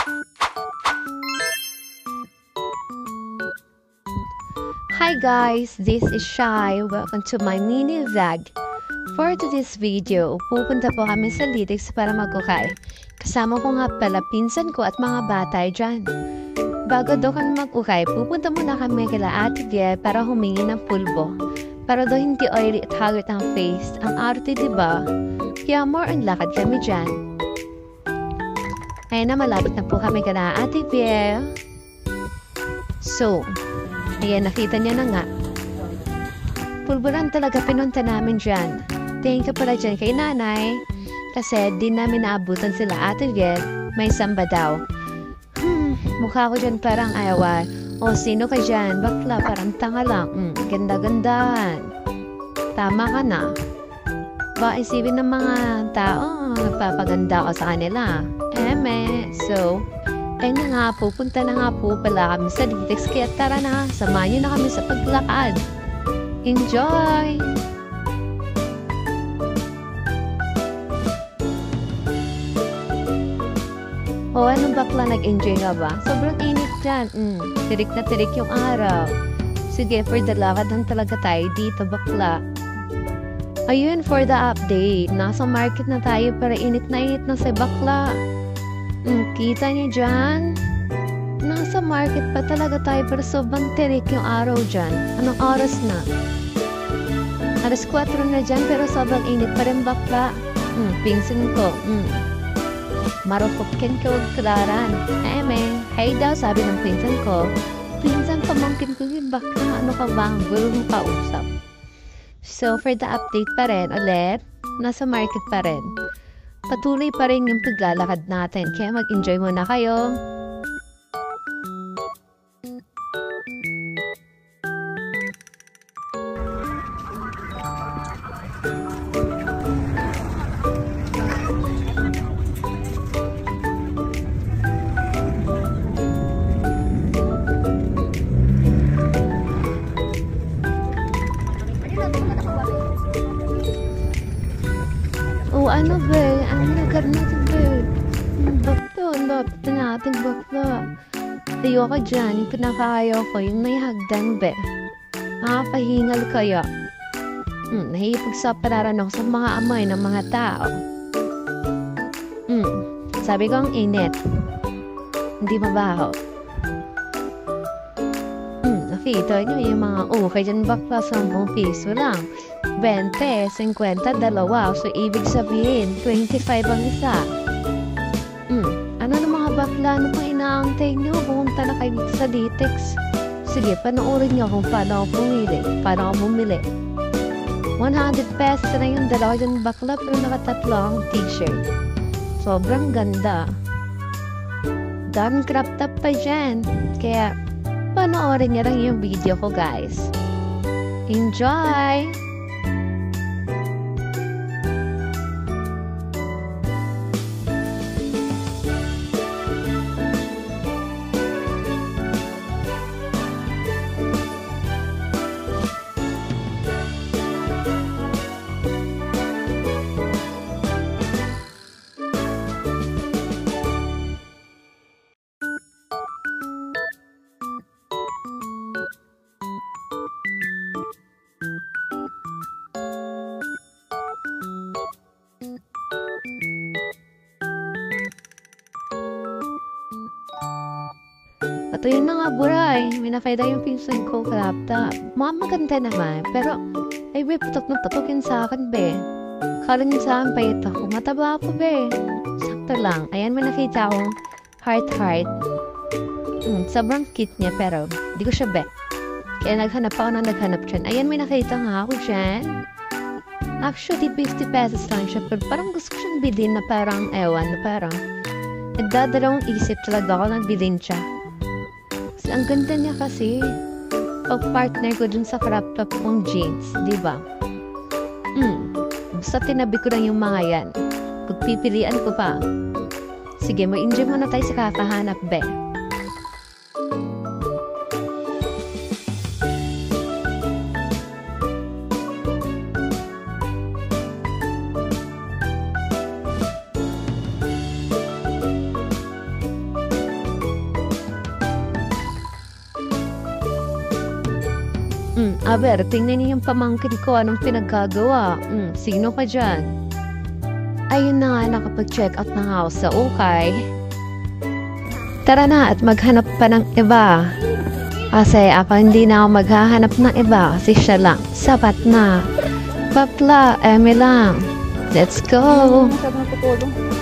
Hi guys, this is Shai. Welcome to my mini vlog. For today's video, pupunta po kami sa Litex para magkukay. Kasama ko nga pala pinsan ko at mga bata dyan. Bago daw kami magkukay, pupunta muna kami kila Ate Vie para humingi ng pulbo. Para daw hindi oily at haggard ang face. Ang arte, diba? Kaya more on lakad kami dyan. Ayan na, malapit na po kami kila Ate Vie. So, ayan, nakita niya na nga. Pulburan talaga pinunta namin dyan. Thank you pala dyan kay nanay. Kasi di namin naabutan sila Ate Vie. May samba daw. Mukha ko dyan parang ayaw. O, sino ka dyan? Bakla, parang tanga lang. Ganda-gandahan. Tama ka na. Ba, isipin ng mga tao, nagpapaganda ka sa kanila. So, ay na nga, pupunta na nga po pala kami sa Litex. Kaya tara na, samahan niyo na kami sa paglakad. Enjoy! O, anong bakla, nag-enjoy nga ba? Sobrang init dyan. Tirik na tirik yung araw. Sige, for the lakad lang talaga tayo dito, bakla. Ayun, for the update. Nasa market na tayo para init na si bakla. Kita niyo dyan? Nasa market pa talaga tayo pero sobrang tirik yung araw dyan. Anong oras na? Alas 4 na dyan pero sobrang init pa rin bakla. Pinsan ko. Marupok ken ka wag kalaran. Hey daw, sabi ng pinsan ko. Pinsan, pamangkin ko yun bakla. Ano ka ba? Gulo mong kausap. So, for the update pa rin ulit, nasa market pa rin. Patuloy pa rin yung paglalakad natin. Kaya mag-enjoy muna kayo. O ano ba? Ano lugar natin ba? Bakla, lapit na natin bakla. Ayoko dyan, yung pinakaayaw ko, yung may hagdan ba? Pahingal kaya. Nahihipag sa pararan ako sa mga amoy ng mga tao. Sabi ko ang init. Hindi mabaho. Nakita nyo yung mga okay dyan bakla, 10 piso lang. 20, 50, dalawa. So, ibig sabihin, 25 ang isa. Ano ng mga bakla? Ano pang inaantay nyo? Pumunta na kayo dito sa Litex. Sige, panoorin nyo kung paano ako pumili. Paano ako bumili. 100 pesos na yung dalawa dyan bakla pero nakatatlo ang t-shirt. Sobrang ganda. Daming crop top pa dyan. Kaya, panoorin nyo lang yung video ko, guys. Enjoy! At yun na nga, buray. May nakita yung pinsan ko laptop. Maganda naman. Pero, ay be, putok na putokin sa akin, be. Kala niya sa akin, payat ako. Mataba ako, be. Sakto lang. Ayan, may nakita akong heart. Sobrang cute niya, pero di ko siya, be. Kaya naghanap dyan. Ayan, may nakita nga ako dyan. Actually, 50 pesos lang siya. Pero parang gusto ko siyang bilhin na parang, ewan, na parang nagdadalawang isip talaga ako nang bilhin siya. Ang ganda niya kasi. Pag-partner ko dun sa crop top kong jeans, di ba? Basta tinabi ko lang yung mga yan. Pagpipilian ko pa. Sige, mag-enjoy muna tayo sa kakahanap, be. Aber, tingnan niyo yung pamangkin ko. Anong pinagkagawa? Sino ka dyan? Ayun na nga, nakapag-check out na nga ako sa ukay. Tara na at maghanap pa ng iba. Kasi ako hindi na ako maghahanap ng iba kasi siya lang. Sapat na. Bakla, eme lang. Let's go! Masyado natutulong.